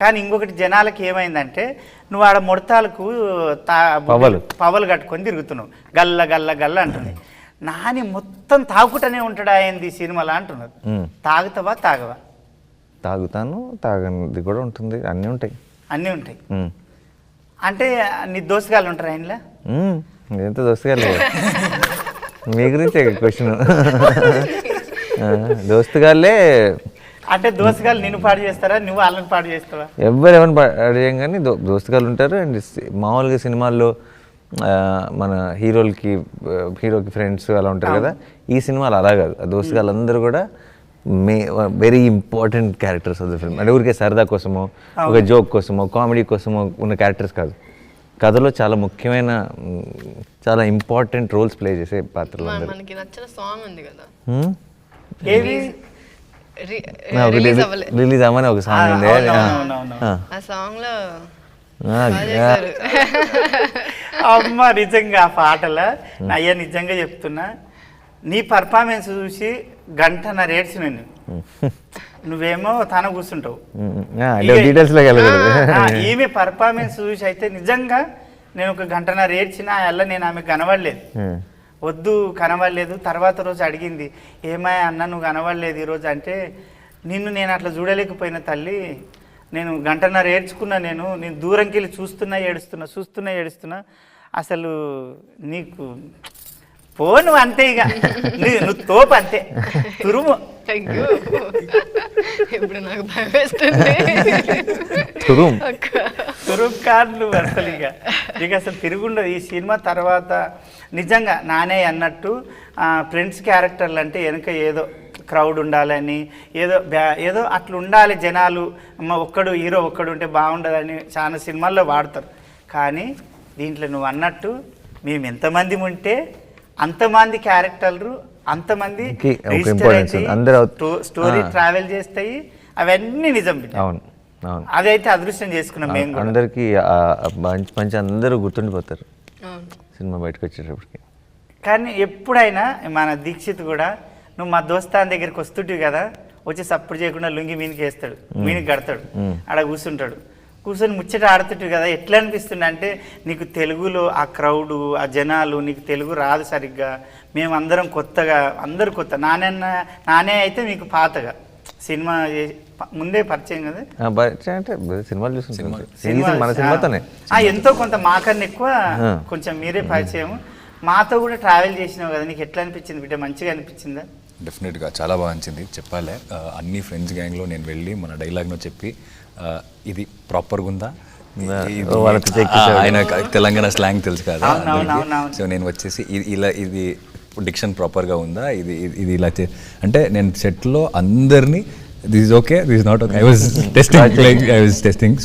కానీ ఇంకొకటి జనాలకి ఏమైందంటే నువ్వు ఆడ ముడతాలకు పవలు కట్టుకొని తిరుగుతున్నావు, గల్ల గల్ల గల్ల అంటుంది. నాని మొత్తం తాగుటనే ఉంటాడా ఏంది సినిమాలో అంటున్నారు. తాగుతావా తాగవా? తాగుతాను, తాగనిది కూడా ఉంటుంది, అన్నీ ఉంటాయి. అన్నీ ఉంటాయి అంటే నీ దోస్తుగాళ్ళు ఉంటారా ఆయనలో? ఎంత దోస్తుగాళ్ళు మీ గురించే క్వశ్చన్. దోస్తుగాళ్ళే అంటే దోస్తుగాళ్ళు నిన్ను పాడు చేస్తారా, నువ్వు వాళ్ళని పాడు చేస్తావా? ఎవరెవరిని పాడు చేయం కానీ దోస్తుగాళ్ళు ఉంటారు. అండ్ మామూలుగా సినిమాల్లో మన హీరోకి ఫ్రెండ్స్ అలా ఉంటారు కదా, ఈ సినిమాలు అలా కాదు. ఆ దోస్తుగాళ్ళు అందరూ కూడా very important characters of the film. అంటే ఊరికే సరదా కోసమో, ఒక జోక్ కోసమో, కామెడీ కోసమో ఉన్న క్యారెక్టర్స్ కాదు. కథలో చాలా ముఖ్యమైన, చాలా ఇంపార్టెంట్ రోల్స్ ప్లే చేసే పాత్రలు. మనకి నచ్చిన సాంగ్ ఉంది కదా, రిలీజ్ అవ్వని ఒక సాంగ్ ఉంది. ఆ సాంగ్ లో అమ్మ నిజంగా ఆ పాటల అయ్యా నిజంగా చెప్తున్నా, నీ పర్ఫార్మెన్స్ చూసి గంటన రేడ్చిన నువ్వేమో తన కూర్చుంటావు. ఈమె పర్ఫార్మెన్స్ చూసి అయితే నిజంగా నేను ఒక గంటన రేడ్చిన అలా నేను ఆమె కనబడలేదు, వద్దు కనబడలేదు. తర్వాత రోజు అడిగింది, ఏమాయ అన్న నువ్వు కనబడలేదు ఈరోజు అంటే, నిన్ను నేను అట్లా చూడలేకపోయిన తల్లి, నేను గంటన్నర ఏడ్చుకున్నా, నేను దూరంకి వెళ్ళి చూస్తున్నా ఏడుస్తున్నా అసలు నీకు పోను అంతే, ఇక నువ్వు తోపు అంతే, తురుము. ఇప్పుడు నాకు భయం వేస్తుంది. తురుము కాదు నువ్వు అసలు, ఇక అసలు తిరుగుండదు ఈ సినిమా తర్వాత. నిజంగా నానే అన్నట్టు ఫ్రెండ్స్ క్యారెక్టర్లు అంటే వెనక ఏదో క్రౌడ్ ఉండాలని, ఏదో అట్లా ఉండాలి జనాలు, ఒక్కడు హీరో ఒక్కడు ఉంటే బాగుండదని చాలా సినిమాల్లో వాడతారు. కానీ దీంట్లో నువ్వు అన్నట్టు మేము ఎంతమంది ఉంటే అంతమంది క్యారెక్టర్లు, అంతమంది స్టోరీ ట్రావెల్ చేస్తాయి, అవన్నీ నిజం. అవును, అదైతే అదృష్టం చేసుకున్నాం మేము. అందరికి మంచి అందరూ గుర్తుండిపోతారు సినిమా బయటకు వచ్చేటప్పటికి. కానీ ఎప్పుడైనా మన దీక్షిత్ కూడా, నువ్వు మా దోస్తాన్ దగ్గరికి వస్తుంటివి కదా, వచ్చి సప్పుడు చేయకుండా లుంగి మీనికి వేస్తాడు, మీనికి కడతాడు, ఆడ కూర్చొని ముచ్చట ఆడుతుంటివి కదా, ఎట్లా అనిపిస్తుంది అంటే నీకు తెలుగులో ఆ క్రౌడు, ఆ జనాలు, నీకు తెలుగు రాదు సరిగ్గా, మేమందరం కొత్తగా, అందరు కొత్త. నానే అయితే మీకు పాతగా సినిమా ముందే పరిచయం కదా, ఎంతో కొంత మాకన్నా ఎక్కువ కొంచెం మీరే పరిచయం. మాతో కూడా ట్రావెల్ చేసినావు కదా, నీకు ఎట్లా అనిపించింది బిడ్డ? మంచిగా అనిపించిందా? డెఫినెట్గా చాలా బాగా అనిపించింది. చెప్పాలి, అన్ని ఫ్రెండ్స్ గ్యాంగ్లో నేను వెళ్ళి మన డైలాగ్ను చెప్పి ఇది ప్రాపర్గా ఉందా, ఆయన తెలంగాణ స్లాంగ్ తెలుసు కదా, సో నేను వచ్చేసి ఇది డిక్షన్ ప్రాపర్గా ఉందా, ఇది ఇలా అంటే నేను సెట్లో అందరినీ this is okay, this is not okay, I was testing.